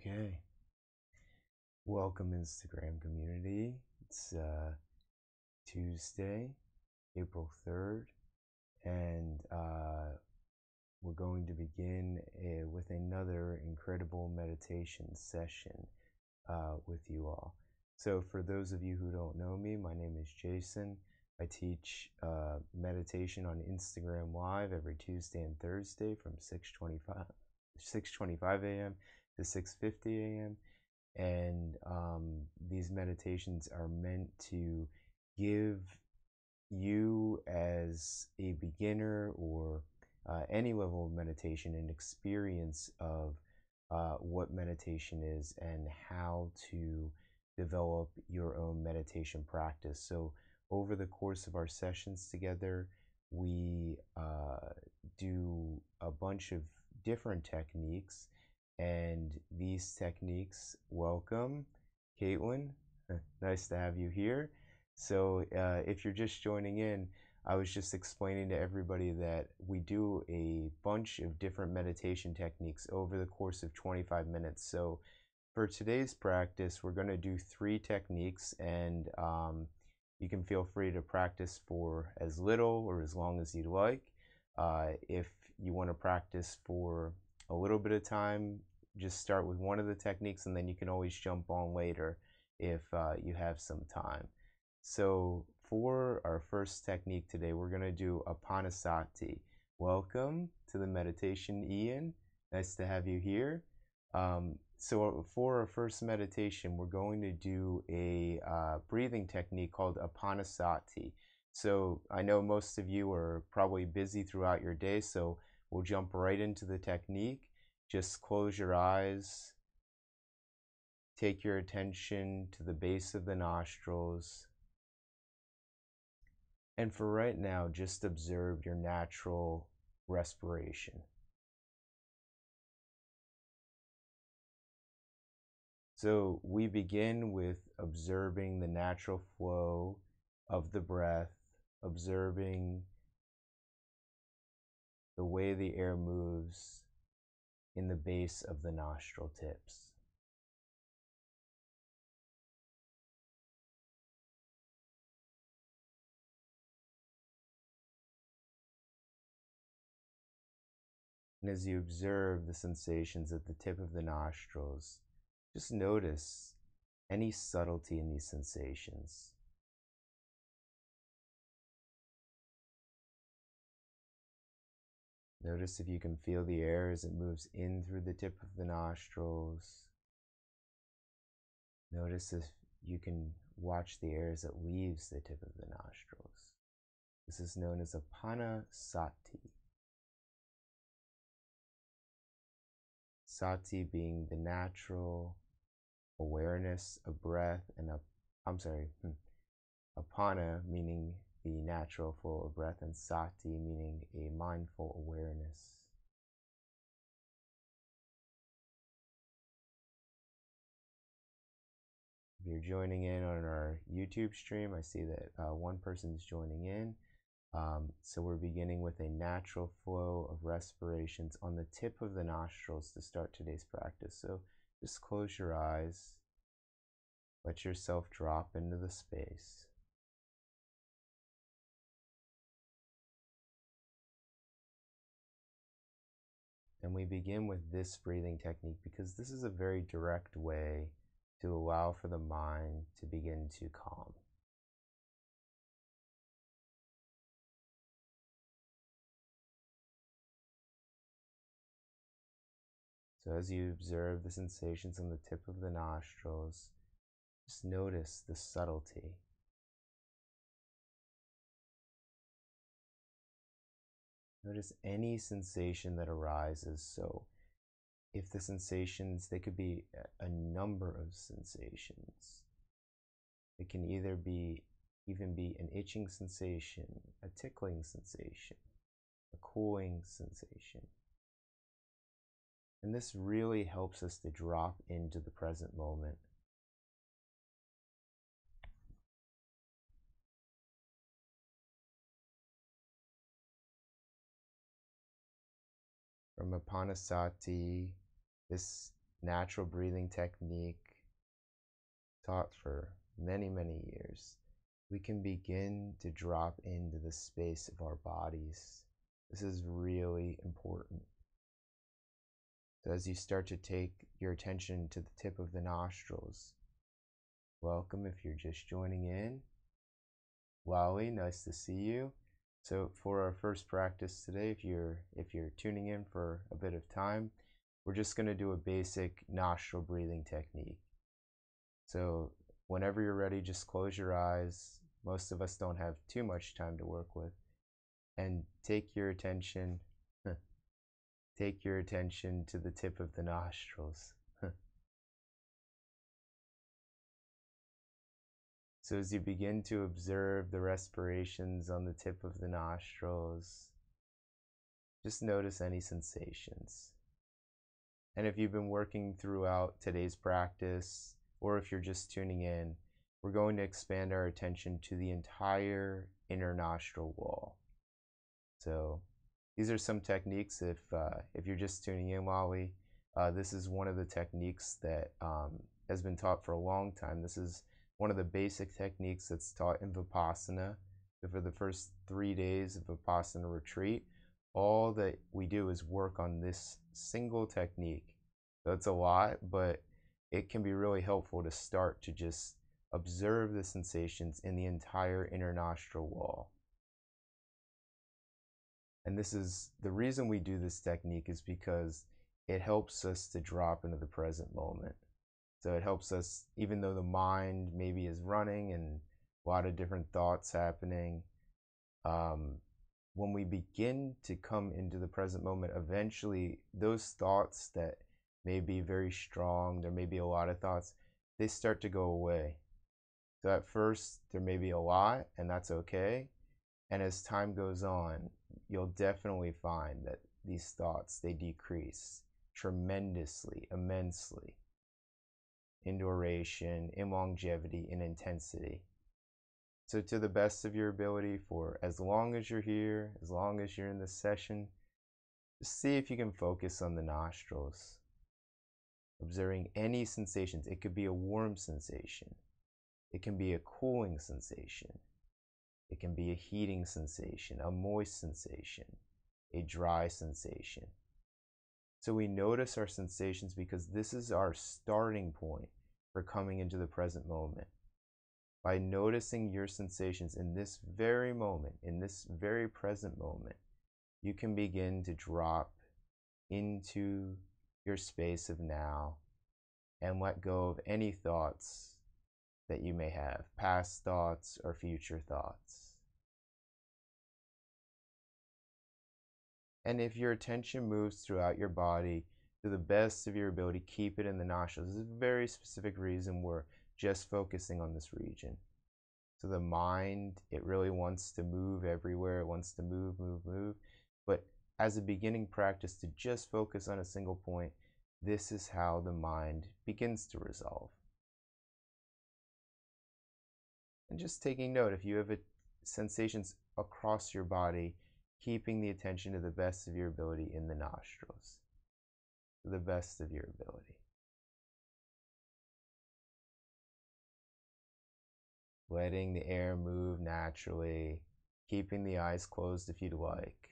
Okay. Welcome, Instagram community. It's Tuesday, April 3rd, and we're going to begin with another incredible meditation session with you all. So for those of you who don't know me, my name is Jason. I teach meditation on Instagram Live every Tuesday and Thursday from 6:25 a.m. to 6:50 a.m. And these meditations are meant to give you, as a beginner or any level of meditation, an experience of what meditation is and how to develop your own meditation practice. So over the course of our sessions together, we do a bunch of different techniques, and these techniques, welcome Caitlin, nice to have you here. So if you're just joining in, I was just explaining to everybody that we do a bunch of different meditation techniques over the course of 25 minutes. So for today's practice, we're going to do 3 techniques, and you can feel free to practice for as little or as long as you'd like. If you want to practice for a little bit of time, just start with one of the techniques, and then you can always jump on later if you have some time. So for our first technique today, we're going to do Ānāpānasati. Welcome to the meditation, Ian. Nice to have you here. So for our first meditation, we're going to do a breathing technique called Ānāpānasati. So I know most of you are probably busy throughout your day, so we'll jump right into the technique. Just close your eyes. Take your attention to the base of the nostrils. And for right now, just observe your natural respiration. So we begin with observing the natural flow of the breath, observing the way the air moves in the base of the nostril tips. And as you observe the sensations at the tip of the nostrils, just notice any subtlety in these sensations. Notice if you can feel the air as it moves in through the tip of the nostrils. Notice if you can watch the air as it leaves the tip of the nostrils. This is known as Ānāpānasati. Sati being the natural awareness of breath, and Apana meaning the natural flow of breath, and Sati meaning a mindful awareness. If you're joining in on our YouTube stream, I see that one person is joining in. So we're beginning with a natural flow of respirations on the tip of the nostrils to start today's practice. So just close your eyes. Let yourself drop into the space. And we begin with this breathing technique because this is a very direct way to allow for the mind to begin to calm. So as you observe the sensations on the tip of the nostrils, just notice the subtlety. Notice any sensation that arises. So if the sensations, they could be a number of sensations. It can either even be an itching sensation, a tickling sensation, a cooling sensation. And this really helps us to drop into the present moment. From Ānāpānasati, this natural breathing technique taught for many, many years, we can begin to drop into the space of our bodies. This is really important. So as you start to take your attention to the tip of the nostrils, welcome if you're just joining in. Wally, nice to see you. So for our first practice today, if you're tuning in for a bit of time, we're just going to do a basic nostril breathing technique. So whenever you're ready, just close your eyes. Most of us don't have too much time to work with. And take your attention to the tip of the nostrils. So as you begin to observe the respirations on the tip of the nostrils, just notice any sensations. And if you've been working throughout today's practice, or if you're just tuning in, we're going to expand our attention to the entire inner nostril wall. So these are some techniques. If you're just tuning in, Wally, this is one of the techniques that has been taught for a long time. This is one of the basic techniques that's taught in Vipassana. So for the first 3 days of Vipassana retreat, all that we do is work on this single technique. So it's a lot, but it can be really helpful to start to just observe the sensations in the entire inner nostril wall. And this is the reason we do this technique, is because it helps us to drop into the present moment. So it helps us, even though the mind maybe is running and a lot of different thoughts happening, when we begin to come into the present moment, eventually those thoughts that may be very strong, there may be a lot of thoughts, they start to go away. So at first there may be a lot, and that's okay. And as time goes on, you'll definitely find that these thoughts, they decrease tremendously, immensely, in duration, in longevity, in intensity. So to the best of your ability, for as long as you're here, as long as you're in this session, just see if you can focus on the nostrils, observing any sensations. It could be a warm sensation. It can be a cooling sensation. It can be a heating sensation, a moist sensation, a dry sensation. So we notice our sensations because this is our starting point for coming into the present moment. By noticing your sensations in this very moment, in this very present moment, you can begin to drop into your space of now and let go of any thoughts that you may have, past thoughts or future thoughts. And if your attention moves throughout your body, to the best of your ability, keep it in the nostrils. This is a very specific reason we're just focusing on this region. So the mind, it really wants to move everywhere. It wants to move, move, move. But as a beginning practice, to just focus on a single point, this is how the mind begins to resolve. And just taking note, if you have sensations across your body, keeping the attention to the best of your ability in the nostrils, to the best of your ability. Letting the air move naturally, keeping the eyes closed if you'd like.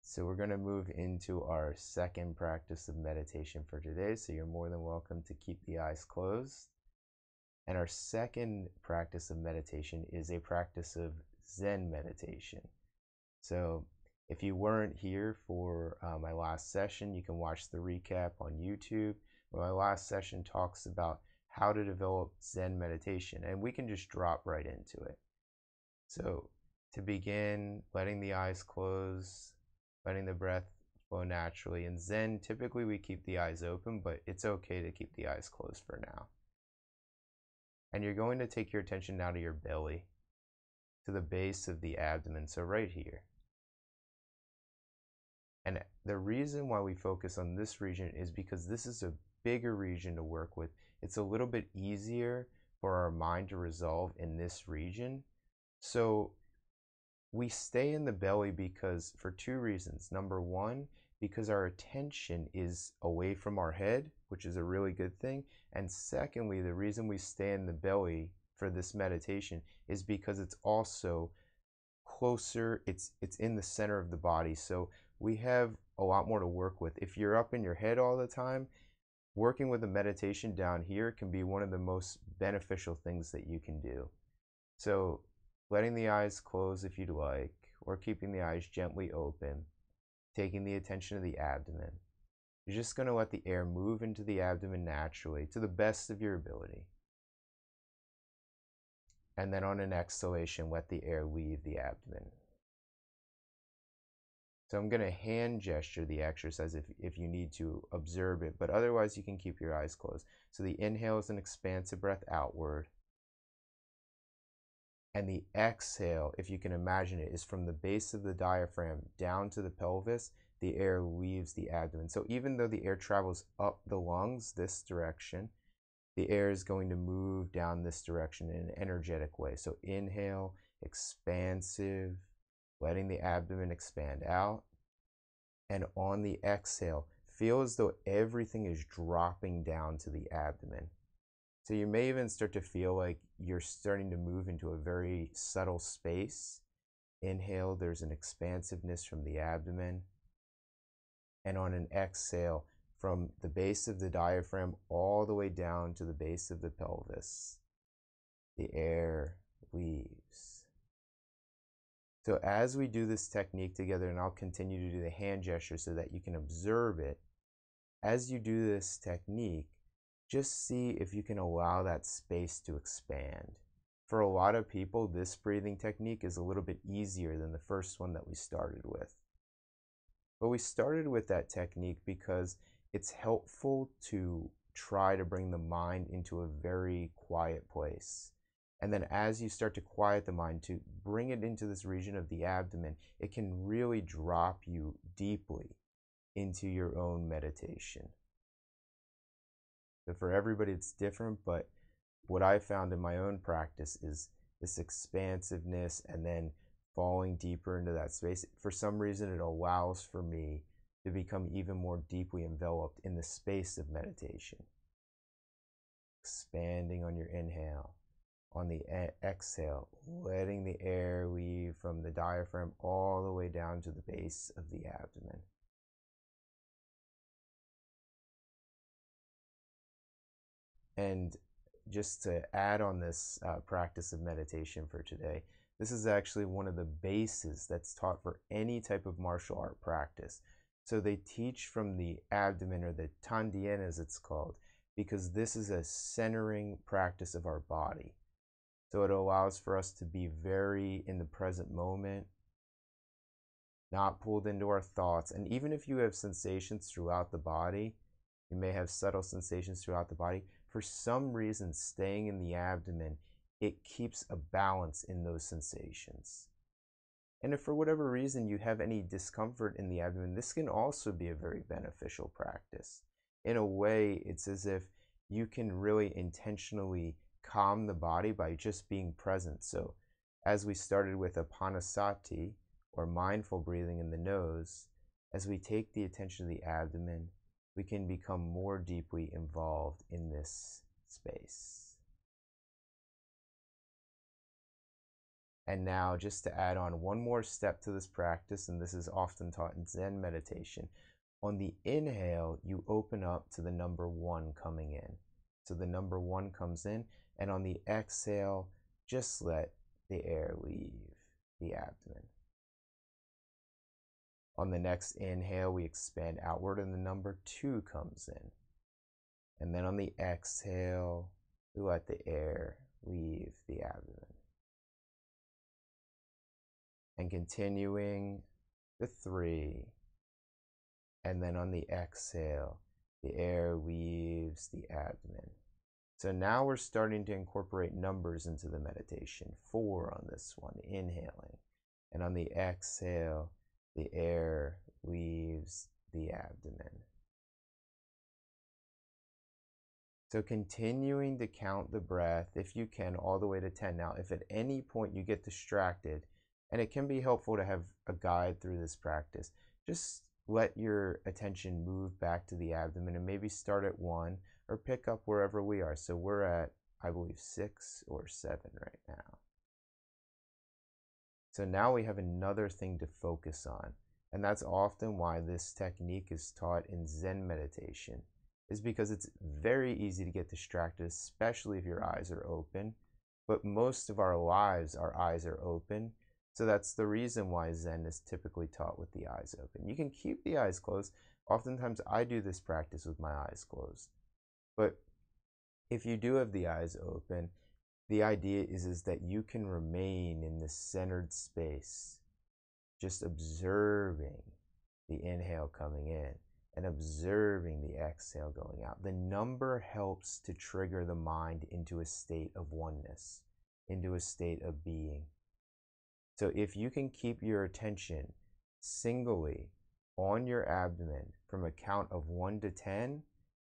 So we're going to move into our second practice of meditation for today. So you're more than welcome to keep the eyes closed. And our second practice of meditation is a practice of Zen meditation. So if you weren't here for my last session, you can watch the recap on YouTube. My last session talks about how to develop Zen meditation, and we can just drop right into it. So to begin, letting the eyes close, letting the breath flow naturally. In Zen, typically we keep the eyes open, but it's okay to keep the eyes closed for now. And you're going to take your attention now to your belly, to the base of the abdomen, so right here. And the reason why we focus on this region is because this is a bigger region to work with. It's a little bit easier for our mind to resolve in this region. So we stay in the belly because for two reasons. Number one, because our attention is away from our head, which is a really good thing. And secondly, the reason we stay in the belly for this meditation is because it's also closer, it's in the center of the body. So we have a lot more to work with. If you're up in your head all the time, working with a meditation down here can be one of the most beneficial things that you can do. So letting the eyes close if you'd like, or keeping the eyes gently open, taking the attention to the abdomen. You're just going to let the air move into the abdomen naturally to the best of your ability. And then on an exhalation, let the air leave the abdomen. So I'm going to hand gesture the exercise if you need to observe it, but otherwise you can keep your eyes closed. So the inhale is an expansive breath outward. And the exhale, if you can imagine it, is from the base of the diaphragm down to the pelvis. The air leaves the abdomen. So even though the air travels up the lungs this direction, the air is going to move down this direction in an energetic way. So inhale, expansive, letting the abdomen expand out. And on the exhale, feel as though everything is dropping down to the abdomen. So you may even start to feel like you're starting to move into a very subtle space. Inhale, there's an expansiveness from the abdomen. And on an exhale, from the base of the diaphragm all the way down to the base of the pelvis, the air leaves. So as we do this technique together, and I'll continue to do the hand gesture so that you can observe it, as you do this technique, just see if you can allow that space to expand. For a lot of people, this breathing technique is a little bit easier than the first one that we started with. But we started with that technique because it's helpful to try to bring the mind into a very quiet place. And then as you start to quiet the mind, to bring it into this region of the abdomen, it can really drop you deeply into your own meditation. So for everybody it's different, but what I found in my own practice is this expansiveness and then falling deeper into that space. For some reason, it allows for me to become even more deeply enveloped in the space of meditation. Expanding on your inhale. On the exhale, letting the air leave from the diaphragm all the way down to the base of the abdomen. And just to add on this practice of meditation for today, this is actually one of the bases that's taught for any type of martial art practice. So they teach from the abdomen, or the tandien as it's called, because this is a centering practice of our body. So it allows for us to be very in the present moment, not pulled into our thoughts. And even if you have sensations throughout the body, you may have subtle sensations throughout the body, for some reason, staying in the abdomen, it keeps a balance in those sensations. And if for whatever reason you have any discomfort in the abdomen, this can also be a very beneficial practice. In a way, it's as if you can really intentionally calm the body by just being present. So as we started with Ānāpānasati, or mindful breathing in the nose, as we take the attention to the abdomen, we can become more deeply involved in this space. And now, just to add on one more step to this practice, and this is often taught in Zen meditation, on the inhale, you open up to the number 1 coming in. So the number 1 comes in, and on the exhale, just let the air leave the abdomen. On the next inhale, we expand outward and the number 2 comes in. And then on the exhale, we let the air leave the abdomen. And continuing the 3. And then on the exhale, the air leaves the abdomen. So now we're starting to incorporate numbers into the meditation. 4 on this one, inhaling. And on the exhale, the air leaves the abdomen. So continuing to count the breath, if you can, all the way to 10. Now, if at any point you get distracted, and it can be helpful to have a guide through this practice, just let your attention move back to the abdomen and maybe start at 1 or pick up wherever we are. So we're at, I believe, 6 or 7 right now. So now we have another thing to focus on, and that's often why this technique is taught in Zen meditation, is because it's very easy to get distracted, especially if your eyes are open. But most of our lives, our eyes are open. So that's the reason why Zen is typically taught with the eyes open. You can keep the eyes closed. Oftentimes I do this practice with my eyes closed. But if you do have the eyes open, the idea is that you can remain in this centered space, just observing the inhale coming in and observing the exhale going out. The number helps to trigger the mind into a state of oneness, into a state of being. So if you can keep your attention singly on your abdomen from a count of 1 to 10,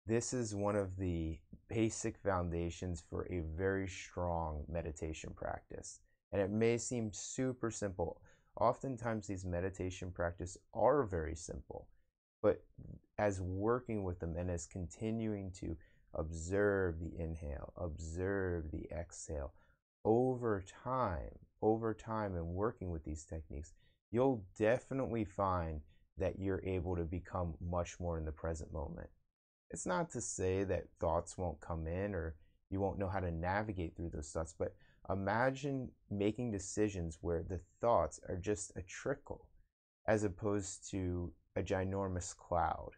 this is one of the basic foundations for a very strong meditation practice. And it may seem super simple. Oftentimes these meditation practices are very simple, but as working with them and as continuing to observe the inhale, observe the exhale, over time and working with these techniques, you'll definitely find that you're able to become much more in the present moment. It's not to say that thoughts won't come in or you won't know how to navigate through those thoughts, but imagine making decisions where the thoughts are just a trickle as opposed to a ginormous cloud.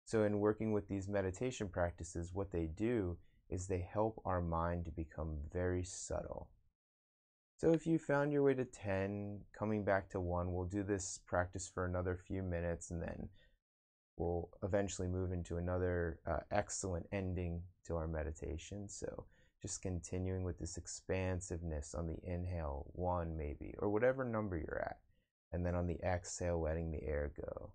So in working with these meditation practices, what they do is they help our mind to become very subtle. So if you found your way to 10, coming back to 1, we'll do this practice for another few minutes and then we'll eventually move into another excellent ending to our meditation. So just continuing with this expansiveness on the inhale, 1 maybe, or whatever number you're at. And then on the exhale, letting the air go.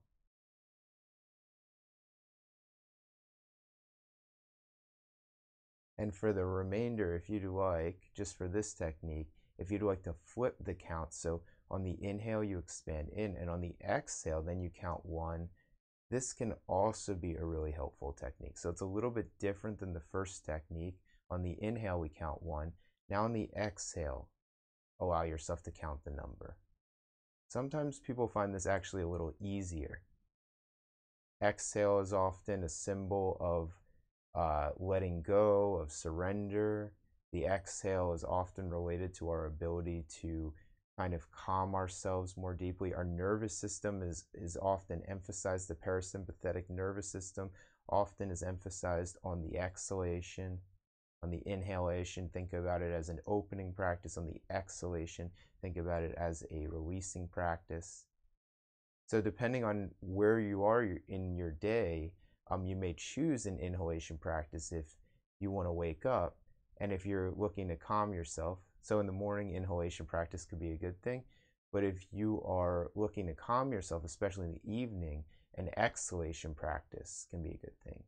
And for the remainder, if you'd like, just for this technique, if you'd like to flip the count, so on the inhale you expand in, and on the exhale then you count 1, this can also be a really helpful technique. So it's a little bit different than the first technique. On the inhale we count 1. Now on the exhale, allow yourself to count the number. Sometimes people find this actually a little easier. Exhale is often a symbol of letting go, of surrender. The exhale is often related to our ability to kind of calm ourselves more deeply. Our nervous system is often emphasized. The parasympathetic nervous system often is emphasized on the exhalation. On the inhalation, think about it as an opening practice. On the exhalation, think about it as a releasing practice. So depending on where you are in your day, you may choose an inhalation practice if you want to wake up, and if you're looking to calm yourself. So in the morning, inhalation practice could be a good thing, but if you are looking to calm yourself, especially in the evening, an exhalation practice can be a good thing.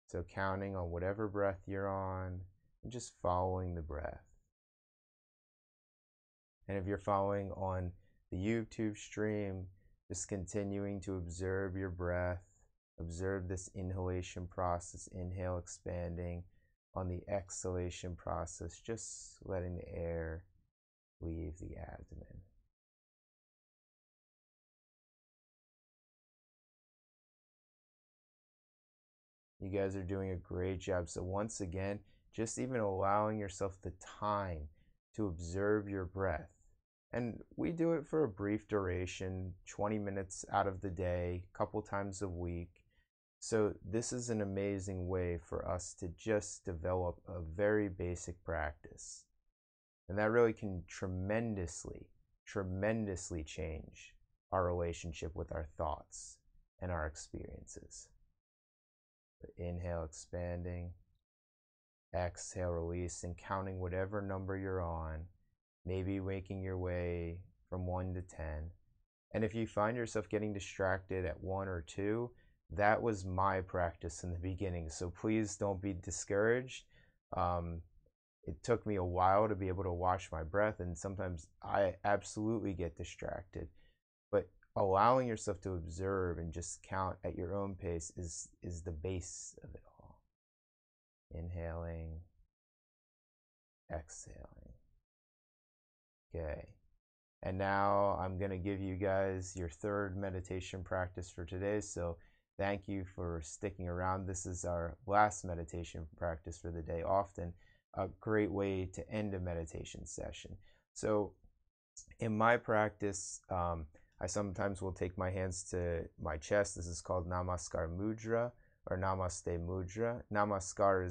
So counting on whatever breath you're on and just following the breath. And if you're following on the YouTube stream, just continuing to observe your breath, observe this inhalation process, inhale expanding, on the exhalation process, just letting the air leave the abdomen. You guys are doing a great job. So once again, just even allowing yourself the time to observe your breath. And we do it for a brief duration, 20 minutes out of the day, a couple times a week. So this is an amazing way for us to just develop a very basic practice. And that really can tremendously change our relationship with our thoughts and our experiences. Inhale, expanding. Exhale, releasing, counting whatever number you're on. Maybe making your way from 1 to 10. And if you find yourself getting distracted at 1 or 2, That was my practice in the beginning. So please don't be discouraged. It took me a while to be able to watch my breath, and sometimes I absolutely get distracted. But allowing yourself to observe and just count at your own pace is the base of it all. Inhaling, exhaling. Okay. And now I'm going to give you guys your third meditation practice for today. So thank you for sticking around. This is our last meditation practice for the day. Often a great way to end a meditation session. So in my practice, I sometimes will take my hands to my chest. This is called Namaskar Mudra or Namaste Mudra. Namaskar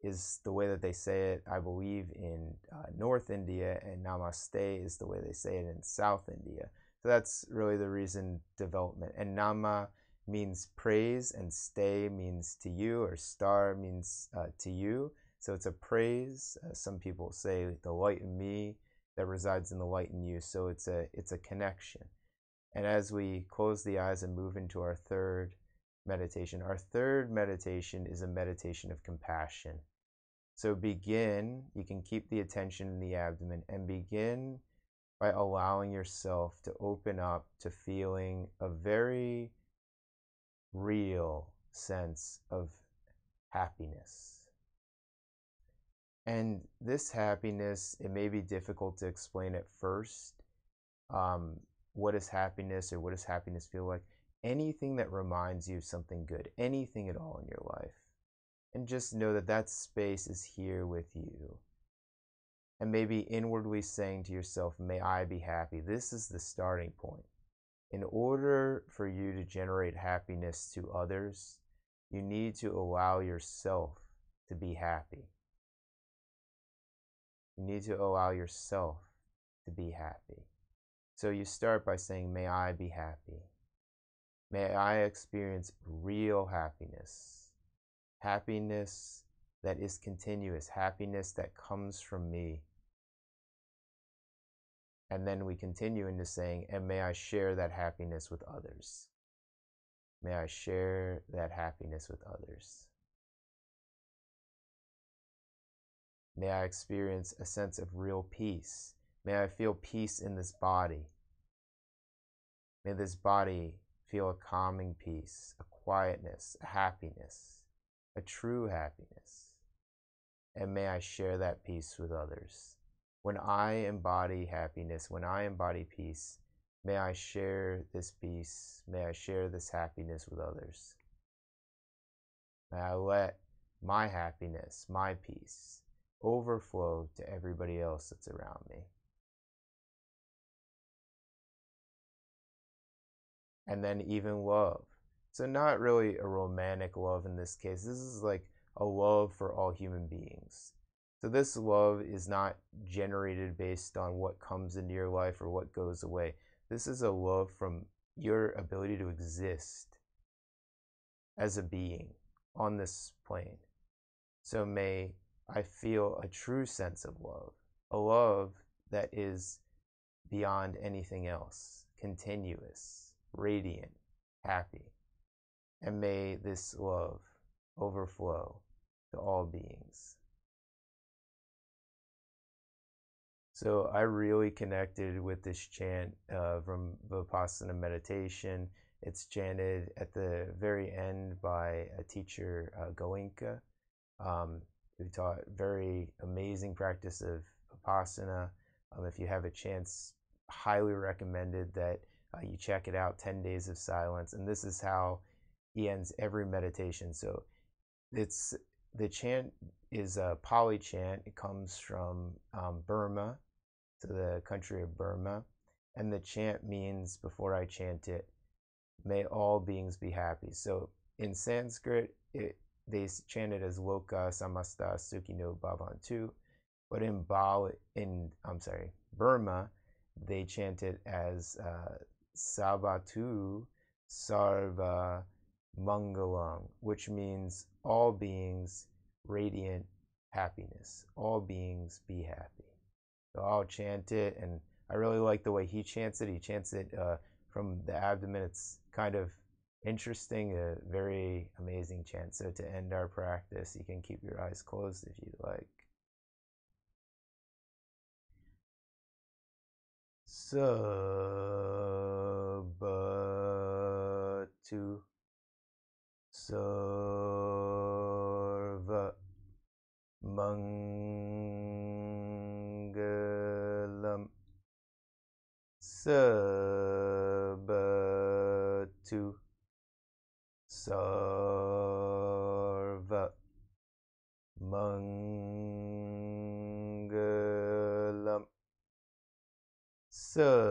is the way that they say it, I believe, in North India, and Namaste is the way they say it in South India. So that's really the reason development. And Nama means praise, and Ste means to you, or star means to you. So it's a praise. Some people say the light in me that resides in the light in you. So it's a connection. And as we close the eyes and move into our third meditation is a meditation of compassion. So begin, you can keep the attention in the abdomen, and begin by allowing yourself to open up to feeling a very real sense of happiness. And this happiness, it may be difficult to explain at first. What is happiness, or what does happiness feel like? Anything that reminds you of something good, anything at all in your life. And just know that that space is here with you. And maybe inwardly saying to yourself, may I be happy. This is the starting point. In order for you to generate happiness to others, you need to allow yourself to be happy. You need to allow yourself to be happy. So you start by saying, may I be happy. May I experience real happiness. Happiness that is continuous, happiness that comes from me. And then we continue into saying, and may I share that happiness with others. May I share that happiness with others. May I experience a sense of real peace. May I feel peace in this body. May this body feel a calming peace, a quietness, a happiness. A true happiness, and may I share that peace with others. When I embody happiness, when I embody peace, may I share this peace, may I share this happiness with others. May I let my happiness, my peace, overflow to everybody else that's around me. And then even love. So not really a romantic love in this case. This is like a love for all human beings. So this love is not generated based on what comes into your life or what goes away. This is a love from your ability to exist as a being on this plane. So may I feel a true sense of love, a love that is beyond anything else, continuous, radiant, happy. And may this love overflow to all beings. So I really connected with this chant from Vipassana meditation. It's chanted at the very end by a teacher, Goenka, who taught very amazing practice of Vipassana. If you have a chance, highly recommended that you check it out, 10 Days of Silence. And this is how he ends every meditation. So the chant is a Pali chant. It comes from Burma, to the country of Burma. And the chant means, before I chant it, may all beings be happy. So in Sanskrit, they chant it as Loka Samasta Sukhino Bhavantu. But in Burma, they chant it as Sabatu Sarva Mangalam, which means all beings radiant happiness. All beings be happy. So I'll chant it, and I really like the way he chants it. He chants it from the abdomen. It's kind of interesting, a very amazing chant. So to end our practice, you can keep your eyes closed if you'd like. Sabatu Sarva Mangalam Sabatu Sarva Mangalam Sabatu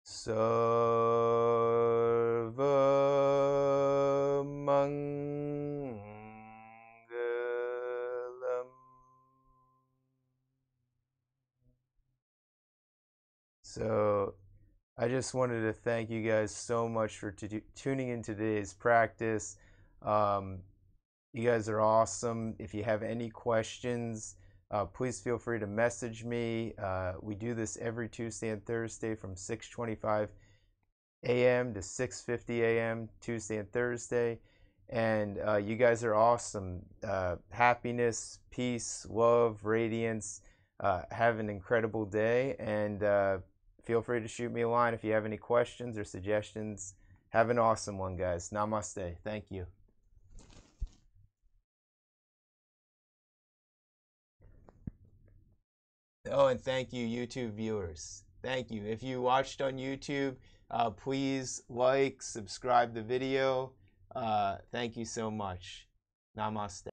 Sarva Mangalam. So I just wanted to thank you guys so much for tuning in today's practice. You guys are awesome. If you have any questions, please feel free to message me. We do this every Tuesday and Thursday from 6:25 a.m. to 6:50 a.m. Tuesday and Thursday. And you guys are awesome. Happiness, peace, love, radiance. Have an incredible day, and feel free to shoot me a line if you have any questions or suggestions. Have an awesome one, guys. Namaste. Thank you. Oh, and thank you, YouTube viewers. Thank you. If you watched on YouTube, please like, subscribe the video. Thank you so much. Namaste.